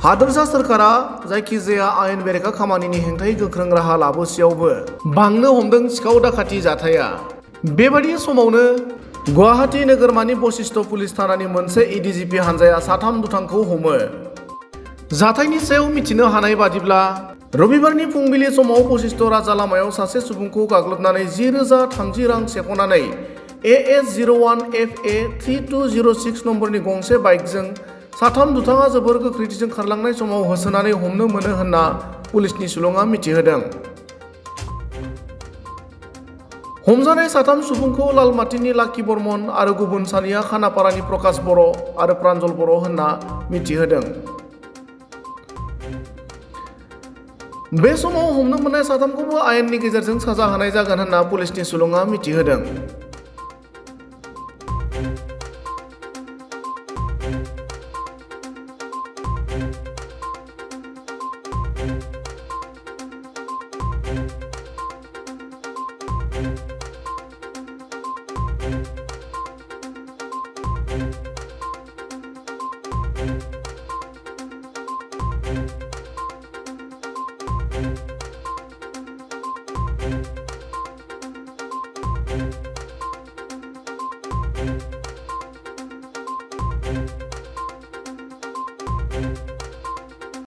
हादोरसा सोरखारा जायखिजाया आयेन बेरेखा खामानिनि हेंथायै गोख्रों राहा लाबोसेयावबो बांनो हमदों सिखाव दाखाथि जाथाया। बेबादि समावनो गुवाहाटी नोगोरमानि बशिष्ठ पुलिस थानानि मोनसे एडिजिपि हानजाया साथाम दुथांखौ हमो। जाथायनि सायाव मिथिनो हानाय बादिब्ला रबिबारनि फुंबिलि समाव बशिष्ठ राजा लामायाव सासे सुबुंखौ गाग्लोबनानै 10,030 रां सेख'नानै AS01FA3206 नम्बरनि गंसे बाइकजों साथाम दुथाङा जोबोर गोख्रैथिजों खारलांनाय समाव होसोनानै हमनो मोनो होनना पुलिसनि सुलुङा मिथिहोदों। हमजानाय साथाम सुबुंखौ लालमाटिनि लाकी बर्मन आरो गुबुन सानैया खानापारानि प्रकाश बर' आरो प्रान्जल बर' होनना मिथिहोदों। बे समाव हमनो मोननाय साथामखौबो आयेननि गेजेरजों साजा होनाय जागोन होनना पुलिसनि सुलुङा मिथिहोदों।